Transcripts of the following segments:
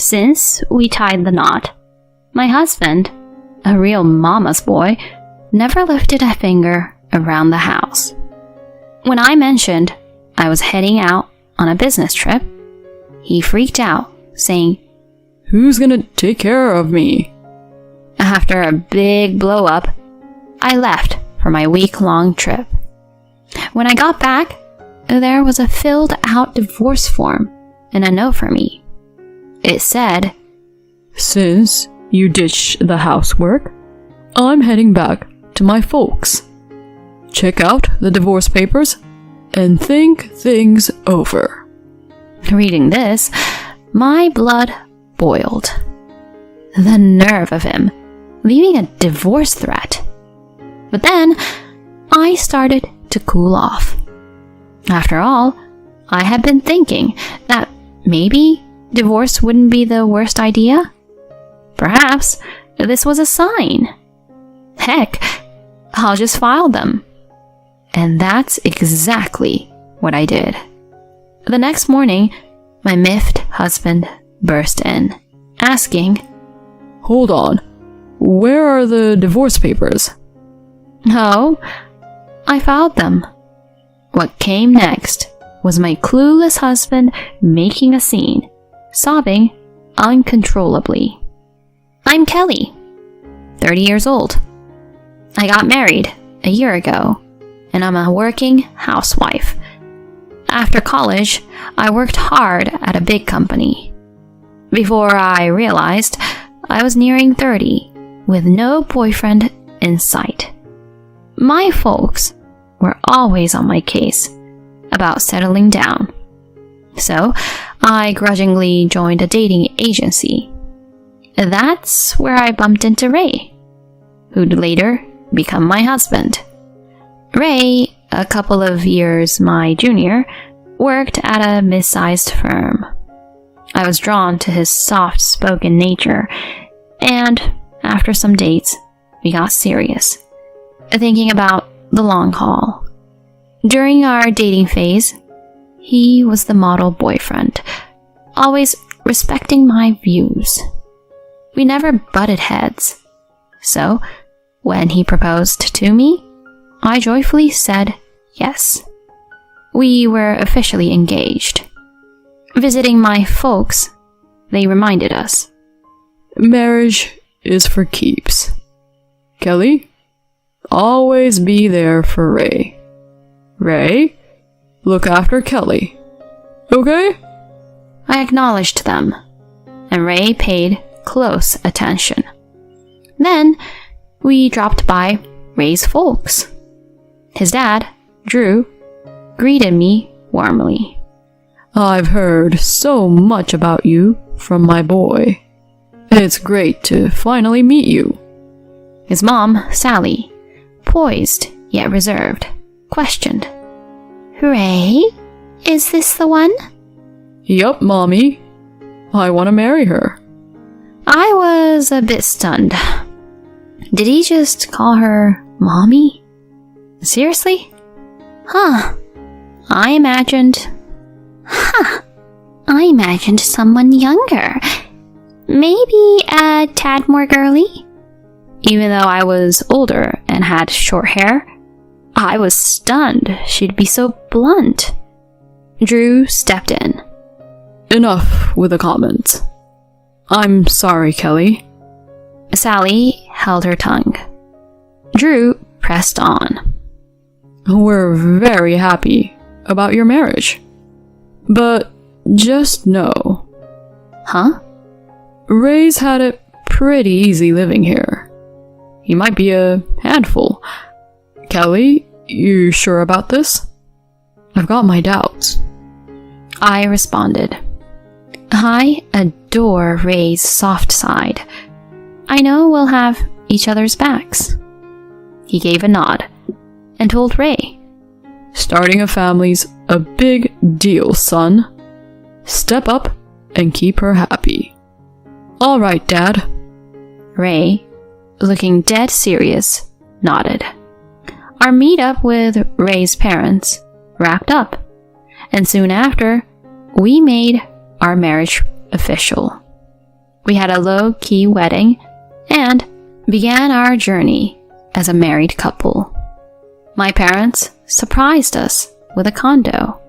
Since we tied the knot, my husband, a real mama's boy, never lifted a finger around the house. When I mentioned I was heading out on a business trip, he freaked out, saying, "Who's gonna take care of me?" After a big blow-up, I left for my week-long trip. When I got back, there was a filled-out divorce form and a note for me. It said, "Since you ditched the housework, I'm heading back to my folks. Check out the divorce papers and think things over." Reading this, my blood boiled. The nerve of him, leaving a divorce threat. But then, I started to cool off. After all, I had been thinking that maybe divorce wouldn't be the worst idea. Perhaps this was a sign. Heck, I'll just file them. And that's exactly what I did. The next morning, my miffed husband burst in, asking, "Hold on, where are the divorce papers?" "Oh, I filed them." What came next was my clueless husband making a scene, sobbing uncontrollably. I'm Kelly, 30 years old. I got married a year ago, and I'm a working housewife. After college, I worked hard at a big company. Before I realized, I was nearing 30, with no boyfriend in sight. My folks were always on my case about settling down. So, I grudgingly joined a dating agency. That's where I bumped into Ray, who'd later become my husband. Ray, a couple of years my junior, worked at a mid-sized firm. I was drawn to his soft-spoken nature, and after some dates, we got serious, thinking about the long haul. During our dating phase, he was the model boyfriend, always respecting my views. We never butted heads, so when he proposed to me, I joyfully said yes. We were officially engaged. Visiting my folks, they reminded us, "Marriage is for keeps. Kelly, always be there for Ray. Ray, look after Kelly. Okay?" I acknowledged them, and Ray paid close attention. Then, we dropped by Ray's folks. His dad, Drew, greeted me warmly. "I've heard so much about you from my boy. It's great to finally meet you." His mom, Sally, poised yet reserved, questioned, "Ray, is this the one?" "Yup, Mommy. I want to marry her." I was a bit stunned. Did he just call her Mommy? Seriously? I imagined someone younger. Maybe a tad more girly? Even though I was older and had short hair, I was stunned she'd be so blunt. Drew stepped in. "Enough with the comments. I'm sorry, Kelly." Sally held her tongue. Drew pressed on. "We're very happy about your marriage. But just know..." Huh? "Ray's had it pretty easy living here. He might be a handful. Kelly, you sure about this? I've got my doubts." I responded, "I adore Ray's soft side. I know we'll have each other's backs." He gave a nod and told Ray, "Starting a family's a big deal, son. Step up and keep her happy." "All right, Dad." Ray, looking dead serious, nodded. Our meetup with Ray's parents wrapped up, and soon after, we made our marriage official. We had a low-key wedding and began our journey as a married couple. My parents surprised us with a condo.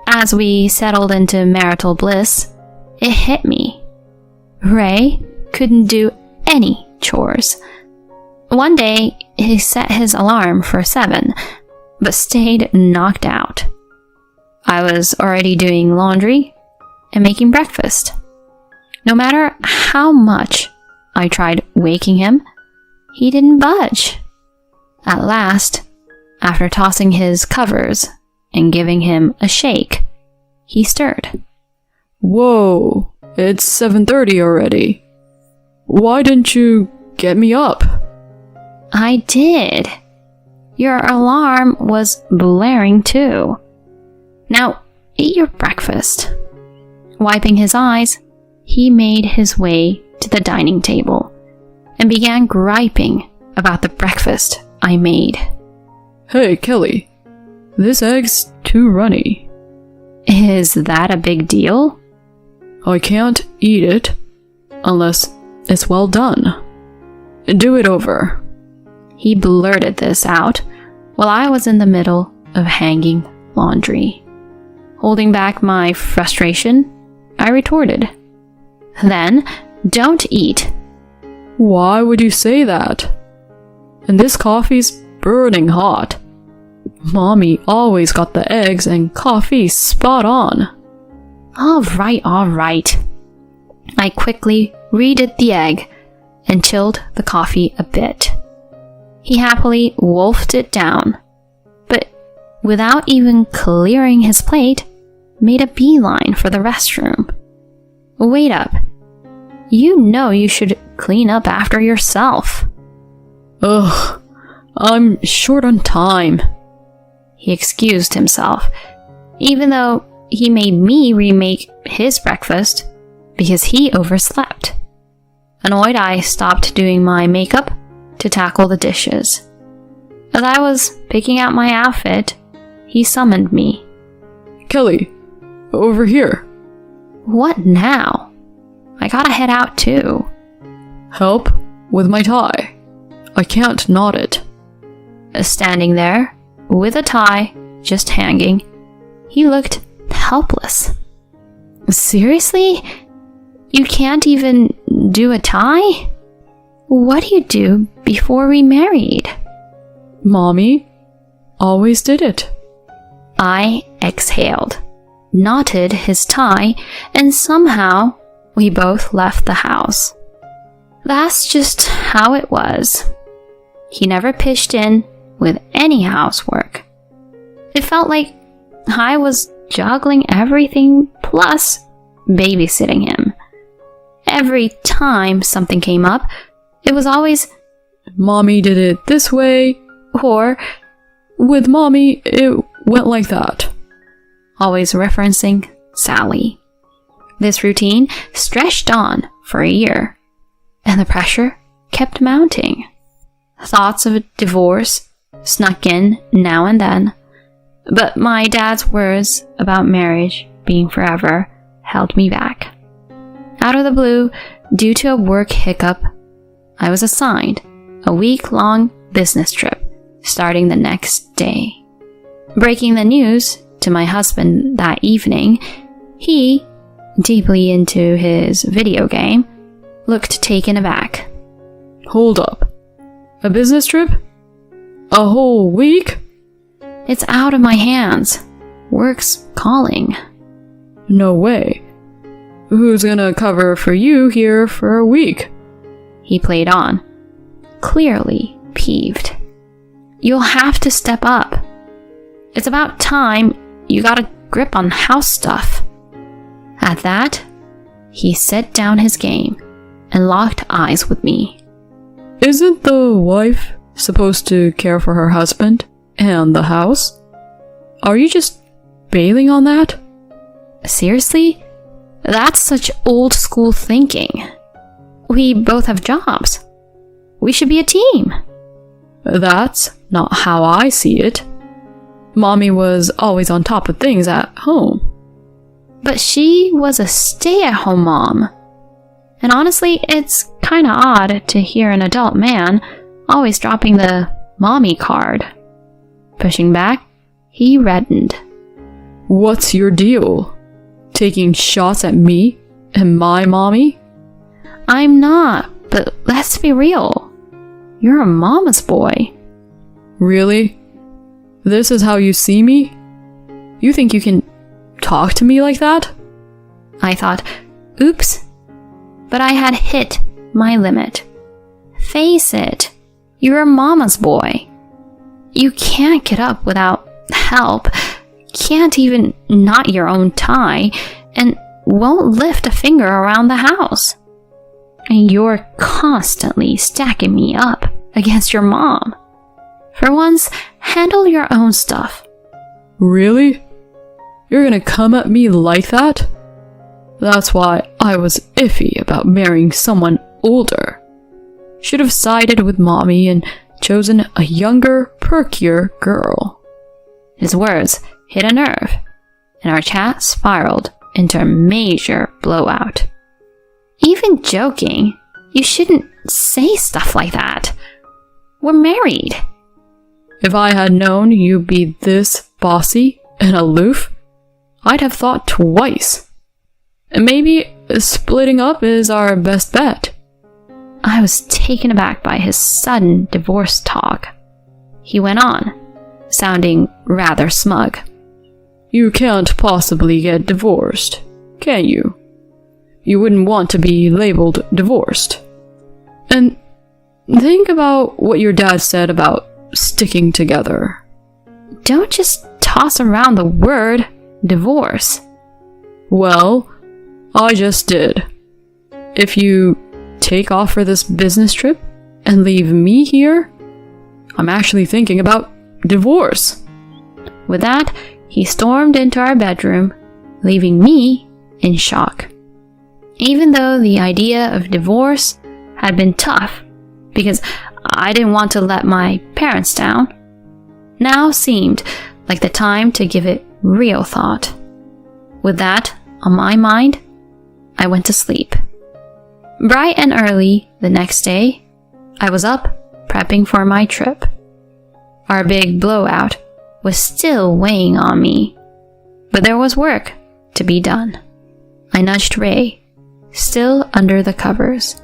As we settled into marital bliss, it hit me. Ray couldn't do any chores. One day, he set his alarm for 7, but stayed knocked out. I was already doing laundry and making breakfast. No matter how much I tried waking him, he didn't budge. At last, after tossing his covers and giving him a shake, he stirred. Whoa, it's 7:30 already. Why didn't you get me up? I did. Your alarm was blaring too. Now, eat your breakfast. Wiping his eyes, he made his way to the dining table and began griping about the breakfast I made. Hey, Kelly, this egg's too runny. Is that a big deal? I can't eat it unless it's well done. Do it over. He blurted this out while I was in the middle of hanging laundry. Holding back my frustration, I retorted, "Then don't eat." Why would you say that? And this coffee's burning hot. Mommy always got the eggs and coffee spot on. All right. I quickly redid the egg and chilled the coffee a bit. He happily wolfed it down, but without even clearing his plate, made a beeline for the restroom. Wait up. You know you should clean up after yourself. Ugh, I'm short on time. He excused himself, even though he made me remake his breakfast because he overslept. Annoyed, I stopped doing my makeup to tackle the dishes. As I was picking out my outfit, he summoned me. Kelly, over here. What now? I gotta head out too. Help with my tie. I can't knot it. Standing there, with a tie just hanging, he looked helpless. Seriously? You can't even do a tie? What do you do before we married? Mommy always did it. I exhaled, knotted his tie, and somehow we both left the house. That's just how it was. He never pitched in with any housework. It felt like I was juggling everything plus babysitting him. Every time something came up, it was always, Mommy did it this way, or with Mommy, it went like that. Always referencing Sally. This routine stretched on for a year, and the pressure kept mounting. Thoughts of a divorce snuck in now and then, but my dad's words about marriage being forever held me back. Out of the blue, due to a work hiccup, I was assigned a week-long business trip starting the next day. Breaking the news to my husband that evening, he, deeply into his video game, looked taken aback. Hold up. A business trip? A whole week? It's out of my hands. Work's calling. No way. Who's gonna cover for you here for a week? He played on, clearly peeved. You'll have to step up. It's about time you got a grip on house stuff. At that, he set down his game and locked eyes with me. Isn't the wife supposed to care for her husband and the house? Are you just bailing on that? Seriously? That's such old school thinking. We both have jobs. We should be a team. That's not how I see it. Mommy was always on top of things at home. But she was a stay-at-home mom. And honestly, it's kinda odd to hear an adult man always dropping the mommy card. Pushing back, he reddened. What's your deal? Taking shots at me and my mommy? I'm not, but let's be real. You're a mama's boy. Really? This is how you see me? You think you can talk to me like that? I thought, oops. But I had hit my limit. Face it, you're a mama's boy. You can't get up without help, can't even knot your own tie, and won't lift a finger around the house. And you're constantly stacking me up against your mom. For once, handle your own stuff. Really? You're gonna come at me like that? That's why I was iffy about marrying someone older. Should have sided with mommy and chosen a younger, perkier girl. His words hit a nerve, and our chat spiraled into a major blowout. Even joking, you shouldn't say stuff like that. We're married. If I had known you'd be this bossy and aloof, I'd have thought twice. And maybe splitting up is our best bet. I was taken aback by his sudden divorce talk. He went on, sounding rather smug. You can't possibly get divorced, can you? You wouldn't want to be labeled divorced. And think about what your dad said about sticking together. Don't just toss around the word divorce. Well, I just did. If you take off for this business trip and leave me here, I'm actually thinking about divorce. With that, he stormed into our bedroom, leaving me in shock. Even though the idea of divorce had been tough, because I didn't want to let my parents down, now seemed like the time to give it real thought. With that on my mind, I went to sleep. Bright and early the next day, I was up prepping for my trip. Our big blowout was still weighing on me, but there was work to be done. I nudged Ray, still under the covers.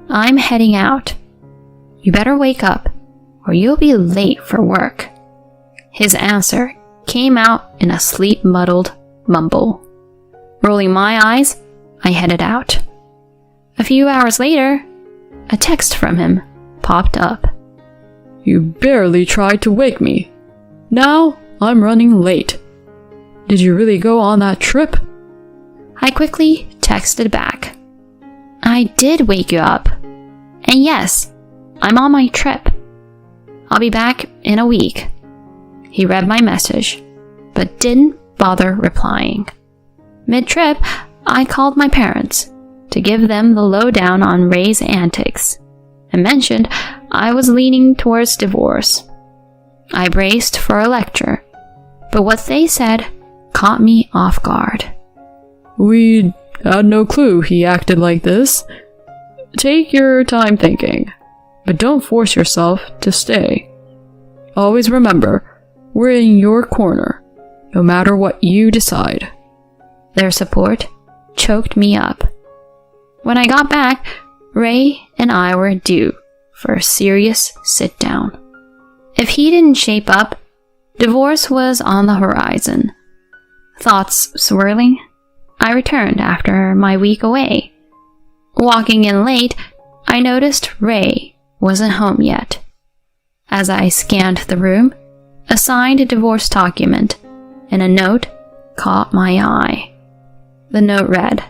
I'm heading out. You better wake up, or you'll be late for work. His answer came out in a sleep-muddled mumble. Rolling my eyes, I headed out. A few hours later, a text from him popped up. You barely tried to wake me. Now I'm running late. Did you really go on that trip? I quickly texted back. I did wake you up. And yes, I'm on my trip. I'll be back in a week. He read my message, but didn't bother replying. Mid-trip, I called my parents to give them the lowdown on Ray's antics and mentioned I was leaning towards divorce. I braced for a lecture, but what they said caught me off guard. We had no clue he acted like this. Take your time thinking, but don't force yourself to stay. Always remember, we're in your corner, no matter what you decide. Their support choked me up. When I got back, Ray and I were due for a serious sit-down. If he didn't shape up, divorce was on the horizon. Thoughts swirling, I returned after my week away. Walking in late, I noticed Ray wasn't home yet. As I scanned the room, a signed divorce document and a note caught my eye. The note read,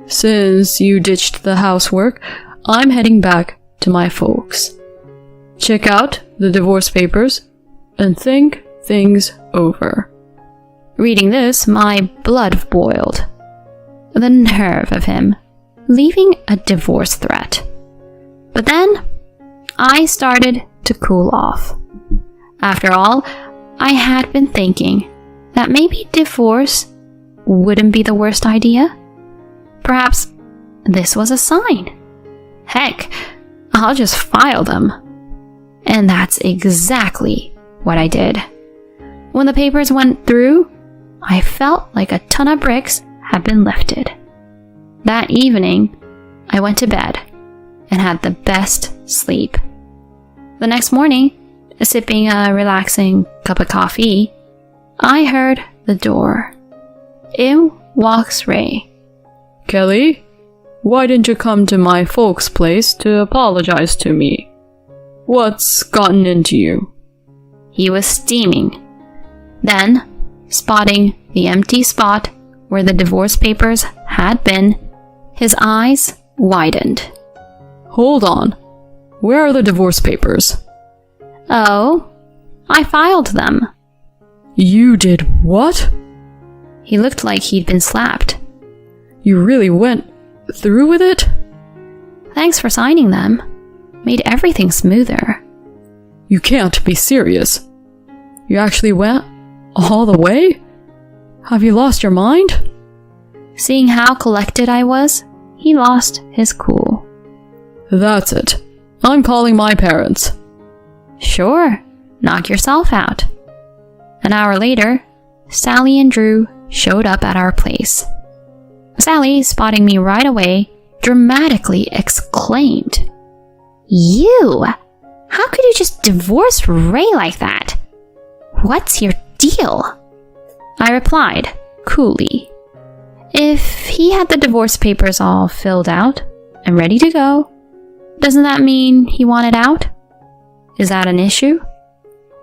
Since you ditched the housework, I'm heading back to my folks. Check out the divorce papers and think things over. Reading this, my blood boiled. The nerve of him, leaving a divorce threat. But then, I started to cool off. After all, I had been thinking that maybe divorce wouldn't be the worst idea. Perhaps this was a sign. Heck, I'll just file them. And that's exactly what I did. When the papers went through, I felt like a ton of bricks had been lifted. That evening, I went to bed and had the best sleep. The next morning, sipping a relaxing cup of coffee, I heard the door. In walks Ray. Kelly, why didn't you come to my folks' place to apologize to me? What's gotten into you? He was steaming. Then, spotting the empty spot where the divorce papers had been, his eyes widened. Hold on. Where are the divorce papers? Oh, I filed them. You did what? He looked like he'd been slapped. You really went through with it? Thanks for signing them. Made everything smoother. You can't be serious. You actually went all the way? Have you lost your mind? Seeing how collected I was, he lost his cool. That's it. I'm calling my parents. Sure, knock yourself out. An hour later, Sally and Drew showed up at our place. Sally, spotting me right away, dramatically exclaimed, "You! How could you just divorce Ray like that? What's your deal?" I replied, coolly, "If he had the divorce papers all filled out and ready to go, doesn't that mean he wanted out? Is that an issue?"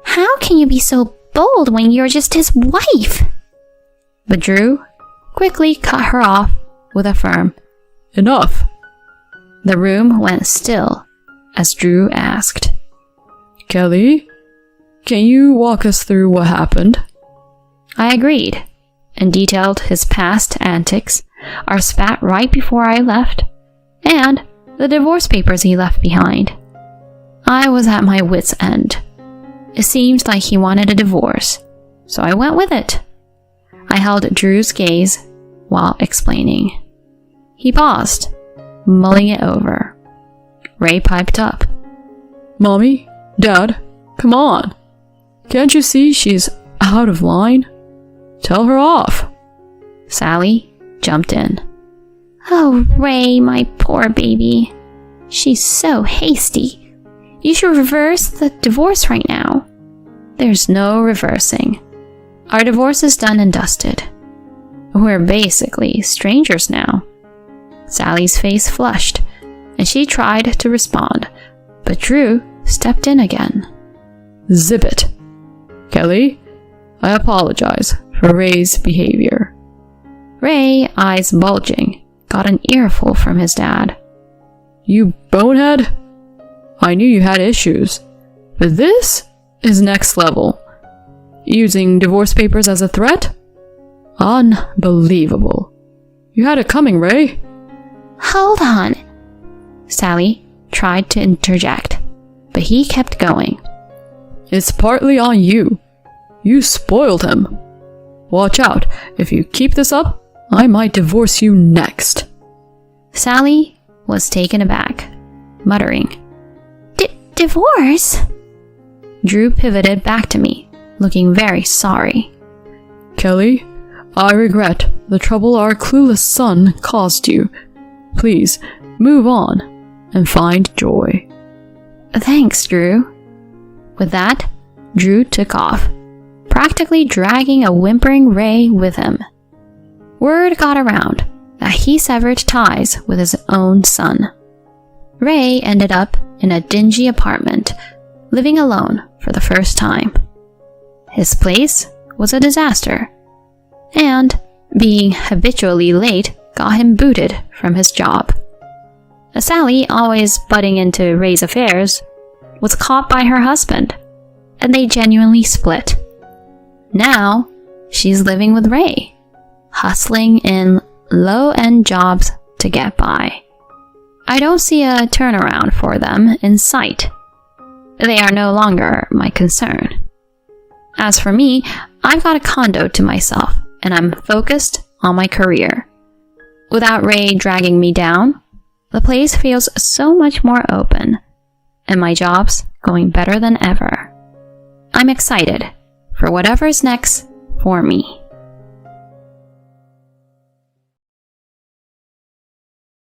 "How can you be so bold when you're just his wife?" But Drew quickly cut her off with a firm, Enough. The room went still as Drew asked, Kelly, can you walk us through what happened? I agreed and detailed his past antics, our spat right before I left, and the divorce papers he left behind. I was at my wit's end. It seemed like he wanted a divorce, so I went with it. I held Drew's gaze while explaining. He paused, mulling it over. Ray piped up. Mommy, Dad, come on. Can't you see she's out of line? Tell her off. Sally jumped in. "Oh, Ray, my poor baby. She's so hasty. You should reverse the divorce right now." "There's no reversing. Our divorce is done and dusted. We're basically strangers now." Sally's face flushed, and she tried to respond, but Drew stepped in again. Zip it. Kelly, I apologize for Ray's behavior. Ray, eyes bulging, got an earful from his dad. You bonehead? I knew you had issues, but this is next level. Using divorce papers as a threat? Unbelievable. You had it coming, Ray. "Hold on." Sally tried to interject, but he kept going. It's partly on you. You spoiled him. Watch out. If you keep this up, I might divorce you next. Sally was taken aback, muttering, Divorce? Drew pivoted back to me, looking very sorry. Kelly, I regret the trouble our clueless son caused you. Please, move on and find joy. Thanks, Drew. With that, Drew took off, practically dragging a whimpering Ray with him. Word got around that he severed ties with his own son. Ray ended up in a dingy apartment, living alone for the first time. His place was a disaster, and being habitually late got him booted from his job. Sally, always butting into Ray's affairs, was caught by her husband, and they genuinely split. Now, she's living with Ray, hustling in low-end jobs to get by. I don't see a turnaround for them in sight. They are no longer my concern. As for me, I've got a condo to myself, and I'm focused on my career. Without Ray dragging me down, the place feels so much more open, and my job's going better than ever. I'm excited for whatever's next for me.